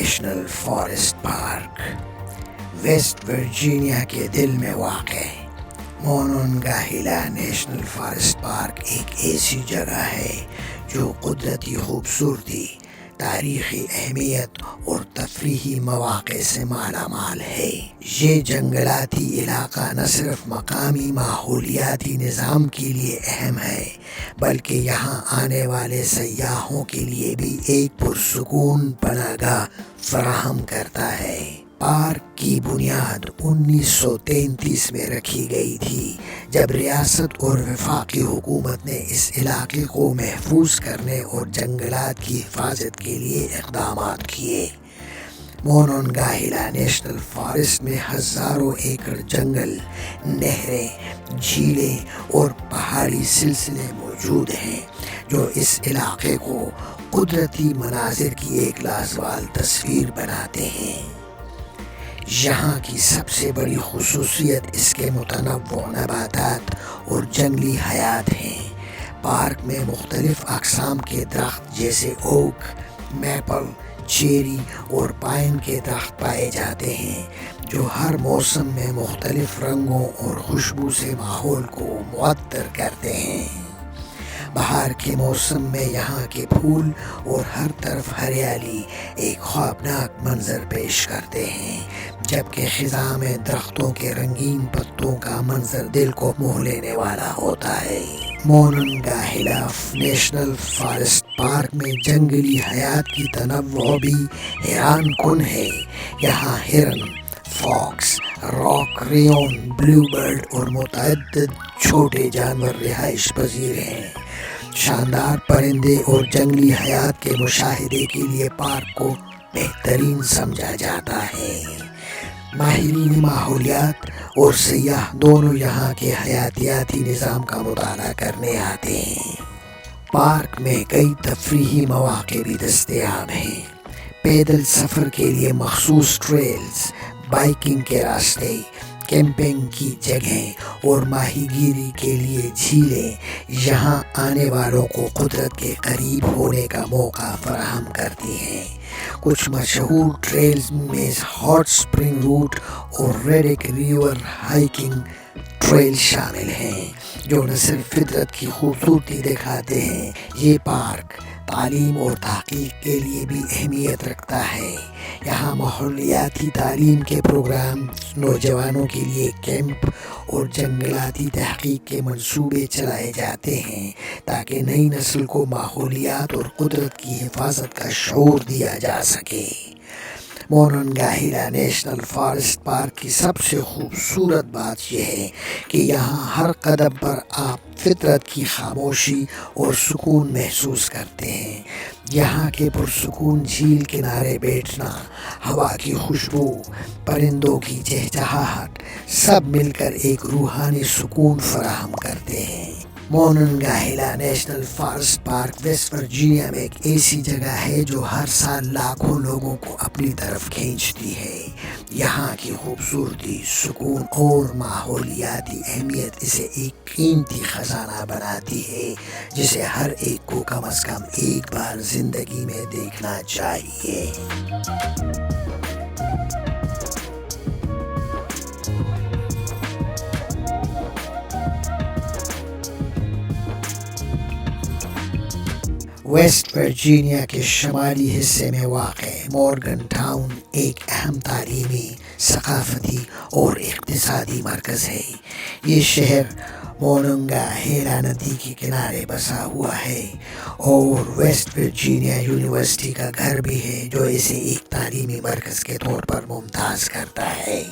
National forest park West Virginia کے دل میں واقع مونونگاہلا نیشنل فارسٹ پارک ایک ایسی جگہ ہے جو قدرتی خوبصورتی، تاریخی اہمیت اور تفریحی مواقع سے مالا مال ہے۔ یہ جنگلاتی علاقہ نہ صرف مقامی ماحولیاتی نظام کے لیے اہم ہے بلکہ یہاں آنے والے سیاحوں کے لیے بھی ایک پرسکون پناہ گاہ فراہم کرتا ہے۔ پارک کی بنیاد 1933 میں رکھی گئی تھی جب ریاست اور وفاقی حکومت نے اس علاقے کو محفوظ کرنے اور جنگلات کی حفاظت کے لیے اقدامات کیے۔ مونونگاہلا نیشنل فارسٹ میں ہزاروں ایکڑ جنگل، نہریں، جھیلیں اور پہاڑی سلسلے موجود ہیں جو اس علاقے کو قدرتی مناظر کی ایک لازوال تصویر بناتے ہیں۔ یہاں کی سب سے بڑی خصوصیت اس کے متنوع نباتات اور جنگلی حیات ہیں۔ پارک میں مختلف اقسام کے درخت جیسے اوک، میپل، چیری اور پائن کے درخت پائے جاتے ہیں جو ہر موسم میں مختلف رنگوں اور خوشبو سے ماحول کو معطر کرتے ہیں۔ بہار کے موسم میں یہاں کے پھول اور ہر طرف ہریالی ایک خوابناک منظر پیش کرتے ہیں، جبکہ خزاں میں درختوں کے رنگین پتوں کا منظر دل کو موہ لینے والا ہوتا ہے۔ مونونگاہلا نیشنل فارسٹ پارک میں جنگلی حیات کی تنوع بھی حیران کن ہے۔ یہاں ہرن، فاکس، راک ریون، بلیو برڈ اور متعدد چھوٹے جانور رہائش پذیر ہیں۔ شاندار پرندے اور جنگلی حیات کے مشاہدے کے لیے پارک کو بہترین سمجھا جاتا ہے۔ ماہرین ماحولیات اور سیاح دونوں یہاں کے حیاتیاتی نظام کا مطالعہ کرنے آتے ہیں۔ پارک میں کئی تفریحی مواقع بھی دستیاب ہیں۔ پیدل سفر کے لیے مخصوص ٹریلز، بائیکنگ کے راستے، کیمپنگ کی جگہیں اور ماہی گیری کے لیے جھیلیں یہاں آنے والوں کو قدرت کے قریب ہونے کا موقع فراہم کرتی ہیں۔ کچھ مشہور ٹریلز میں ہاٹ سپرنگ روٹ اور ریڈک ریور ہائیکنگ ٹریل شامل ہیں جو نہ صرف فطرت کی خوبصورتی دکھاتے ہیں، یہ پارک تعلیم اور تحقیق کے لیے بھی اہمیت رکھتا ہے۔ یہاں ماحولیاتی تعلیم کے پروگرام، نوجوانوں کے لیے کیمپ اور جنگلاتی تحقیق کے منصوبے چلائے جاتے ہیں تاکہ نئی نسل کو ماحولیات اور قدرت کی حفاظت کا شعور دیا جا سکے۔ مونونگاہلا نیشنل فارسٹ پارک کی سب سے خوبصورت بات یہ ہے کہ یہاں ہر قدم پر آپ فطرت کی خاموشی اور سکون محسوس کرتے ہیں۔ یہاں کے پرسکون جھیل کنارے بیٹھنا، ہوا کی خوشبو، پرندوں کی چہچہاہٹ سب مل کر ایک روحانی سکون فراہم کرتے ہیں۔ Monongahela National forest park West Virginia میں ایک ایسی جگہ ہے جو ہر سال لاکھوں لوگوں کو اپنی طرف کھینچتی ہے۔ یہاں کی خوبصورتی، سکون اور ماحولیاتی اہمیت اسے ایک قیمتی خزانہ بناتی ہے جسے ہر ایک کو کم از کم ایک بار زندگی میں دیکھنا چاہیے۔ ویسٹ ورجینیا کے شمالی حصے میں واقع مورگن ٹاؤن ایک اہم تعلیمی، ثقافتی اور اقتصادی مرکز ہے۔ یہ شہر مونونگاہلا ندی کے کنارے بسا ہوا ہے اور ویسٹ ورجینیا یونیورسٹی کا گھر بھی ہے جو اسے ایک تعلیمی مرکز کے طور پر ممتاز کرتا ہے۔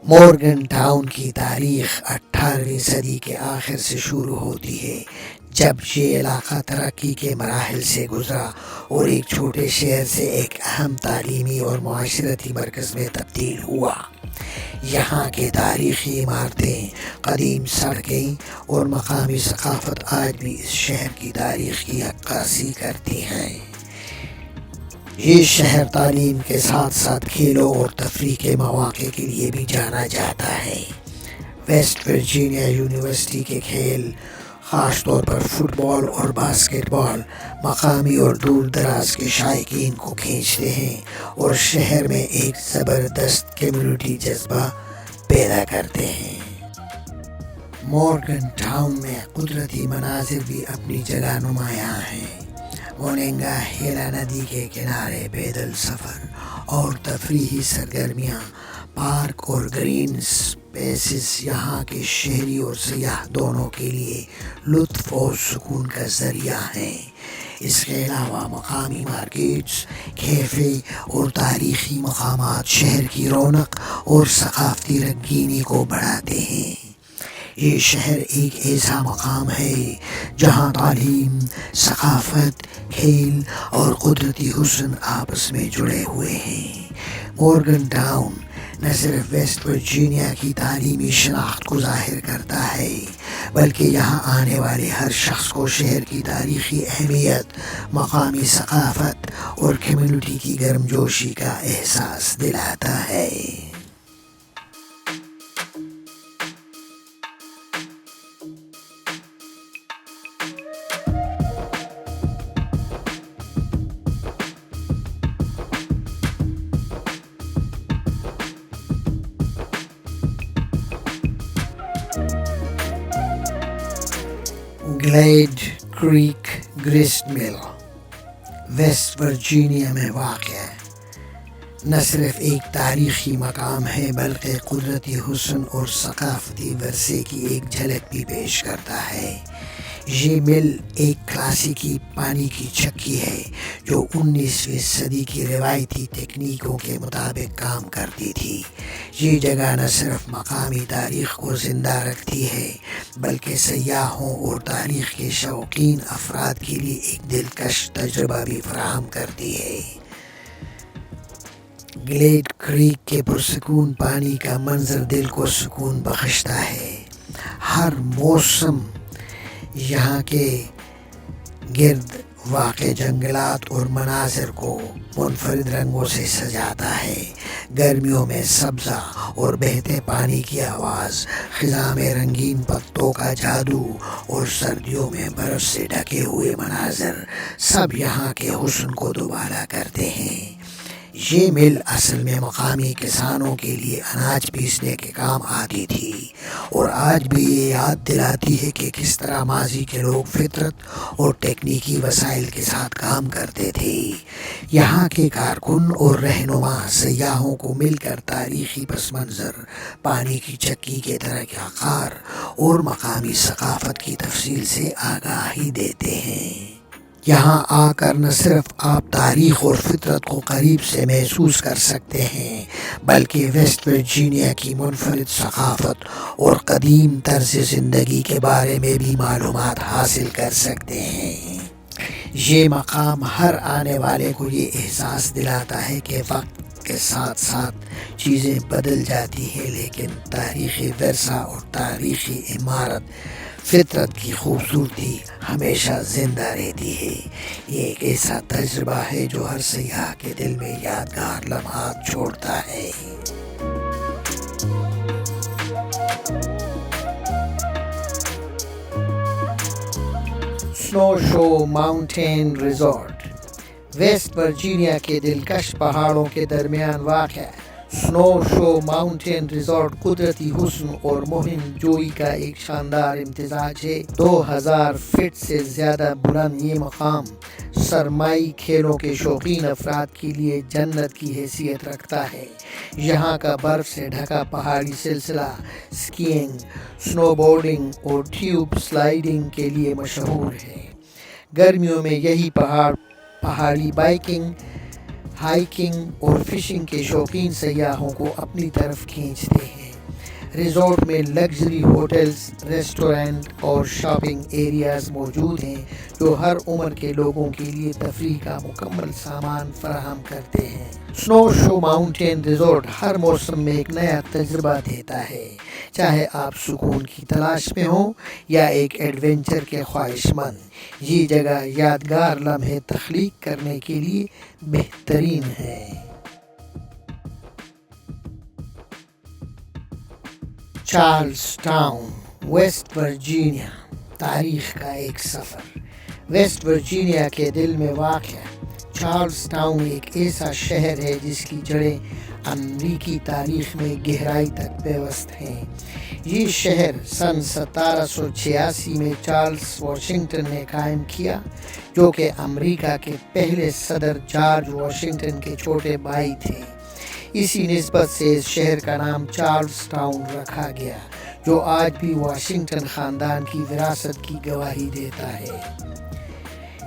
مورگن ٹاؤن کی تاریخ 18ویں صدی کے آخر سے شروع ہوتی ہے جب یہ علاقہ ترقی کے مراحل سے گزرا اور ایک چھوٹے شہر سے ایک اہم تعلیمی اور معاشرتی مرکز میں تبدیل ہوا۔ یہاں کے تاریخی عمارتیں، قدیم سڑکیں اور مقامی ثقافت آج بھی اس شہر کی تاریخ کی عکاسی کرتی ہیں۔ یہ شہر تعلیم کے ساتھ ساتھ کھیلوں اور تفریح کے مواقع کے لیے بھی جانا جاتا ہے۔ ویسٹ ورجینیا یونیورسٹی کے کھیل، خاص طور پر فٹ بال اور باسکٹ بال مقامی اور دور دراز کے شائقین کو کھینچتے ہیں اور شہر میں ایک زبردست کمیونٹی جذبہ پیدا کرتے ہیں۔ مورگن ٹاؤن میں قدرتی مناظر بھی اپنی جگہ نمایاں ہیں۔ موننگا ہیلا ندی کے کنارے پیدل سفر اور تفریحی سرگرمیاں، پارک اور گرین اسپیسز یہاں کے شہری اور سیاح دونوں کے لیے لطف اور سکون کا ذریعہ ہیں۔ اس کے علاوہ مقامی مارکیٹس، کیفے اور تاریخی مقامات شہر کی رونق اور ثقافتی رنگینی کو بڑھاتے ہیں۔ یہ شہر ایک ایسا مقام ہے جہاں تعلیم، ثقافت، کھیل اور قدرتی حسن آپس میں جڑے ہوئے ہیں۔ مورگن ٹاؤن نہ صرف ویسٹ ورجینیا کی تعلیمی شناخت کو ظاہر کرتا ہے بلکہ یہاں آنے والے ہر شخص کو شہر کی تاریخی اہمیت، مقامی ثقافت اور کمیونٹی کی گرمجوشی کا احساس دلاتا ہے۔ گلیڈ کریک گرسٹ مل ویسٹ ورجینیا میں واقع ہے، نہ صرف ایک تاریخی مقام ہے بلکہ قدرتی حسن اور ثقافتی ورثے کی ایک جھلک بھی پیش کرتا ہے۔ یہ مل ایک کلاسیکی پانی کی چکی ہے جو 19ویں صدی کی روایتی تکنیکوں کے مطابق کام کرتی تھی۔ یہ جگہ نہ صرف مقامی تاریخ کو زندہ رکھتی ہے بلکہ سیاحوں اور تاریخ کے شوقین افراد کے لیے ایک دلکش تجربہ بھی فراہم کرتی ہے۔ گلیڈ کریک کے پرسکون پانی کا منظر دل کو سکون بخشتا ہے۔ ہر موسم یہاں کے گرد واقع جنگلات اور مناظر کو منفرد رنگوں سے سجاتا ہے۔ گرمیوں میں سبزہ اور بہتے پانی کی آواز، خزاں میں رنگین پتوں کا جادو اور سردیوں میں برف سے ڈھکے ہوئے مناظر سب یہاں کے حسن کو دوبالا کرتے ہیں۔ یہ مل اصل میں مقامی کسانوں کے لیے اناج پیسنے کے کام آتی تھی اور آج بھی یہ یاد دلاتی ہے کہ کس طرح ماضی کے لوگ فطرت اور تکنیکی وسائل کے ساتھ کام کرتے تھے۔ یہاں کے کارکن اور رہنما سیاحوں کو مل کر تاریخی پس منظر، پانی کی چکی کے طریقہ کار اور مقامی ثقافت کی تفصیل سے آگاہی دیتے ہیں۔ یہاں آ کر نہ صرف آپ تاریخ اور فطرت کو قریب سے محسوس کر سکتے ہیں بلکہ ویسٹ ورجینیا کی منفرد ثقافت اور قدیم طرز زندگی کے بارے میں بھی معلومات حاصل کر سکتے ہیں۔ یہ مقام ہر آنے والے کو یہ احساس دلاتا ہے کہ وقت کے ساتھ ساتھ چیزیں بدل جاتی ہیں لیکن تاریخی ورثہ اور تاریخی عمارت، فطرت کی خوبصورتی ہمیشہ زندہ رہتی ہے۔ یہ ایک ایسا تجربہ ہے جو ہر سیاح کے دل میں یادگار لمحات چھوڑتا ہے۔ سنو شو ماؤنٹین ریزورٹ ویسٹ ورجینیا کے دلکش پہاڑوں کے درمیان واقع ہے۔ سنو شو ماؤنٹین ریزورٹ قدرتی حسن اور مہم جوئی کا ایک شاندار امتزاج ہے۔ 2000 فٹ سے زیادہ بلند یہ مقام سرمائی کھیلوں کے شوقین افراد کے لیے جنت کی حیثیت رکھتا ہے۔ یہاں کا برف سے ڈھکا پہاڑی سلسلہ اسکیئنگ، سنو بورڈنگ اور ٹیوب سلائیڈنگ کے لیے مشہور ہے۔ گرمیوں میں یہی پہاڑی بائیکنگ، ہائیکنگ اور فشنگ کے شوقین سیاحوں کو اپنی طرف کھینچتے ہیں۔ ریزورٹ میں لگژری ہوٹلز، ریسٹورنٹ اور شاپنگ ایریاز موجود ہیں جو ہر عمر کے لوگوں کے لیے تفریح کا مکمل سامان فراہم کرتے ہیں۔ سنو شو ماؤنٹین ریزورٹ ہر موسم میں ایک نیا تجربہ دیتا ہے، چاہے آپ سکون کی تلاش میں ہوں یا ایک ایڈونچر کے خواہش مند۔ یہ جگہ یادگار لمحے تخلیق کرنے کے لیے بہترین ہے۔ چارلز ٹاؤن ویسٹ ورجینیا تاریخ کا ایک سفر۔ ویسٹ ورجینیا کے دل میں واقع چارلز ٹاؤن ایک ایسا شہر ہے جس کی جڑیں امریکی تاریخ میں گہرائی تک پیوست ہیں۔ یہ شہر سن 1786 میں چارلز واشنگٹن نے قائم کیا، جو کہ امریکہ کے پہلے صدر جارج واشنگٹن کے چھوٹے بھائی تھے۔ اسی نسبت سے اس شہر کا نام چارلز ٹاؤن رکھا گیا، جو آج بھی واشنگٹن خاندان کی وراثت کی گواہی دیتا ہے۔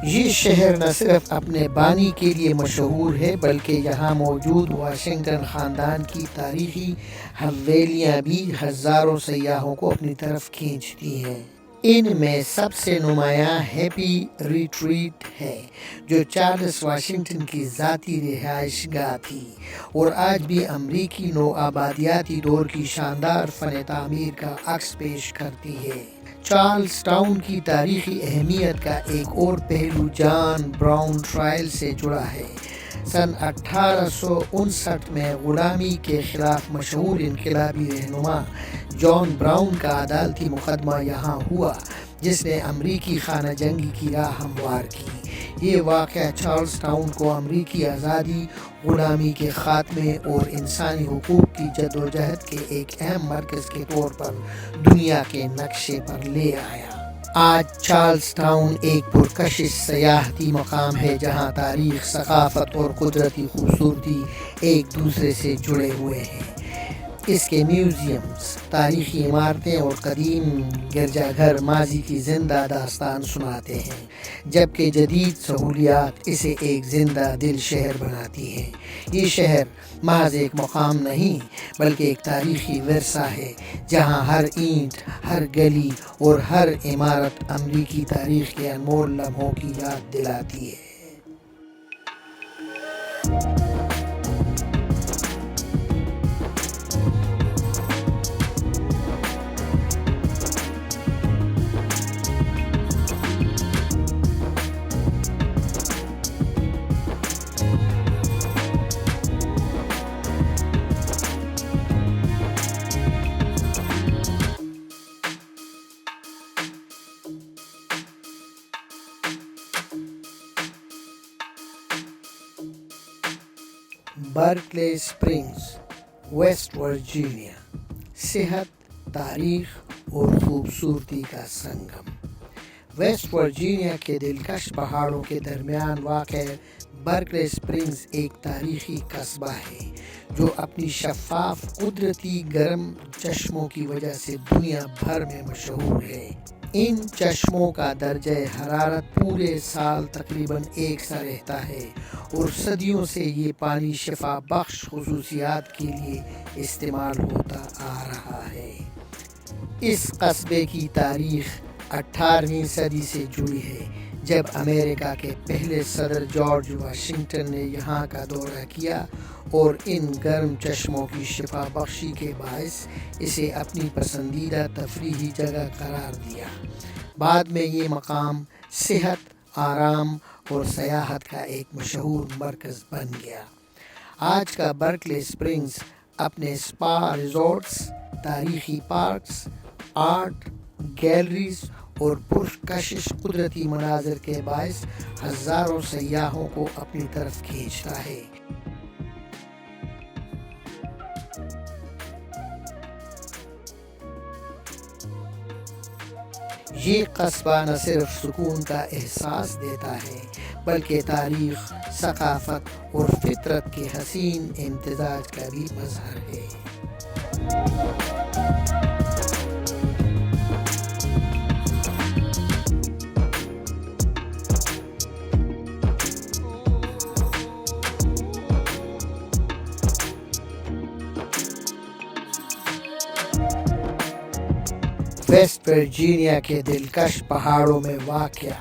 یہ شہر نہ صرف اپنے بانی کے لیے مشہور ہے، بلکہ یہاں موجود واشنگٹن خاندان کی تاریخی حویلیاں بھی ہزاروں سیاحوں کو اپنی طرف کھینچتی ہیں۔ ان میں سب سے نمایاں ہیپی ریٹریٹ ہے، جو چارلز واشنگٹن کی ذاتی رہائش گاہ تھی اور آج بھی امریکی نوآبادیاتی دور کی شاندار فن تعمیر کا عکس پیش کرتی ہے۔ چارلز ٹاؤن کی تاریخی اہمیت کا ایک اور پہلو جان براؤن ٹرائل سے جڑا ہے۔ سن 1859 میں غلامی کے خلاف مشہور انقلابی رہنما جان براؤن کا عدالتی مقدمہ یہاں ہوا، جس نے امریکی خانہ جنگی کی راہ ہموار کی۔ یہ واقعہ چارلز ٹاؤن کو امریکی آزادی، غلامی کے خاتمے اور انسانی حقوق کی جدوجہد کے ایک اہم مرکز کے طور پر دنیا کے نقشے پر لے آیا۔ آج چارلز ٹاؤن ایک پرکشش سیاحتی مقام ہے، جہاں تاریخ، ثقافت اور قدرتی خوبصورتی ایک دوسرے سے جڑے ہوئے ہیں۔ اس کے میوزیمز، تاریخی عمارتیں اور قدیم گرجا گھر ماضی کی زندہ داستان سناتے ہیں، جبکہ جدید سہولیات اسے ایک زندہ دل شہر بناتی ہیں۔ یہ شہر محض ایک مقام نہیں، بلکہ ایک تاریخی ورثہ ہے، جہاں ہر اینٹ، ہر گلی اور ہر عمارت امریکی تاریخ کے انمول لمحوں کی یاد دلاتی ہے۔ برکلے اسپرنگز، ویسٹ ورجینیا، صحت، تاریخ اور خوبصورتی کا سنگم۔ ویسٹ ورجینیا کے دلکش پہاڑوں کے درمیان واقع برکلے اسپرنگز ایک تاریخی قصبہ ہے، جو اپنی شفاف قدرتی گرم چشموں کی وجہ سے دنیا بھر میں مشہور ہے۔ ان چشموں کا درجہ حرارت پورے سال تقریباً ایک سا رہتا ہے اور صدیوں سے یہ پانی شفا بخش خصوصیات کے لیے استعمال ہوتا آ رہا ہے۔ اس قصبے کی تاریخ 18ویں صدی سے جڑی ہے، جب امریکہ کے پہلے صدر جارج واشنگٹن نے یہاں کا دورہ کیا اور ان گرم چشموں کی شفا بخشی کے باعث اسے اپنی پسندیدہ تفریحی جگہ قرار دیا۔ بعد میں یہ مقام صحت، آرام اور سیاحت کا ایک مشہور مرکز بن گیا۔ آج کا برکلے اسپرنگز اپنے اسپا ریزورٹس، تاریخی پارکس، آرٹ گیلریز اور پرکشش قدرتی مناظر کے باعث ہزاروں سیاحوں کو اپنی طرف کھینچتا ہے۔ یہ قصبہ نہ صرف سکون کا احساس دیتا ہے، بلکہ تاریخ، ثقافت اور فطرت کے حسین امتزاج کا بھی مظہر ہے۔ ویسٹ ورجینیا کے دلکش پہاڑوں میں واقع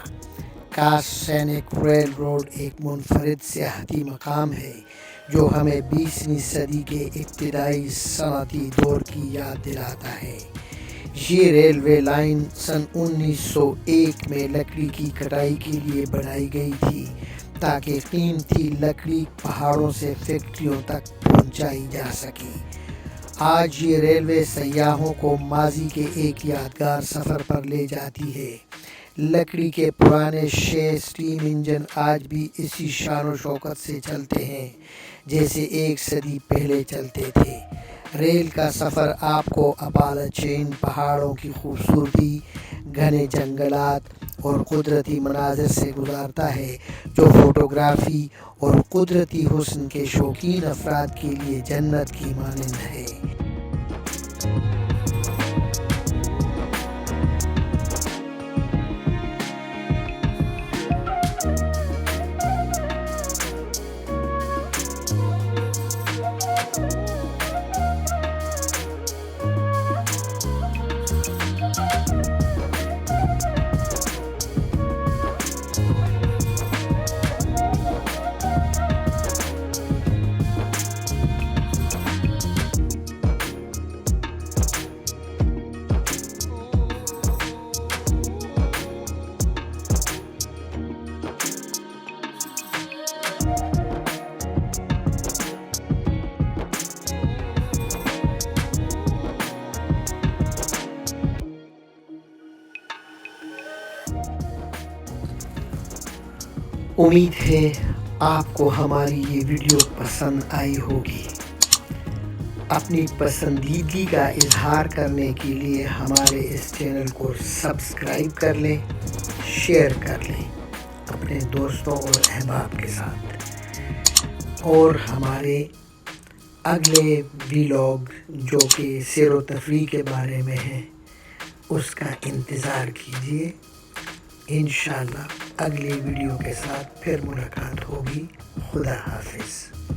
کاس سینک ریل روڈ ایک منفرد سیاحتی مقام ہے، جو ہمیں 20ویں صدی کے ابتدائی صنعتی دور کی یاد دلاتا ہے۔ یہ ریلوے لائن سن 1901 میں لکڑی کی کٹائی کے لیے بنائی گئی تھی، تاکہ قیمتی لکڑی پہاڑوں سے فیکٹریوں تک پہنچائی جا سکے۔ آج یہ ریلوے سیاحوں کو ماضی کے ایک یادگار سفر پر لے جاتی ہے۔ لکڑی کے پرانے 6 اسٹیم انجن آج بھی اسی شان و شوکت سے چلتے ہیں جیسے 1 صدی پہلے چلتے تھے۔ ریل کا سفر آپ کو اپالاچین پہاڑوں کی خوبصورتی، گھنے جنگلات اور قدرتی مناظر سے گزارتا ہے جو فوٹوگرافی اور قدرتی حسن کے شوقین افراد کے لیے جنت کی مانند ہے۔ امید ہے آپ کو ہماری یہ ویڈیو پسند آئی ہوگی۔ اپنی پسندیدگی کا اظہار کرنے کے لیے ہمارے اس چینل کو سبسکرائب کر لیں، شیئر کر لیں اپنے دوستوں اور احباب کے ساتھ، اور ہمارے اگلے ویلاگ جو کہ سیر و تفریح کے بارے میں ہے اس کا انتظار کیجیے۔ انشاءاللہ اگلی ویڈیو کے ساتھ پھر ملاقات ہوگی۔ خدا حافظ۔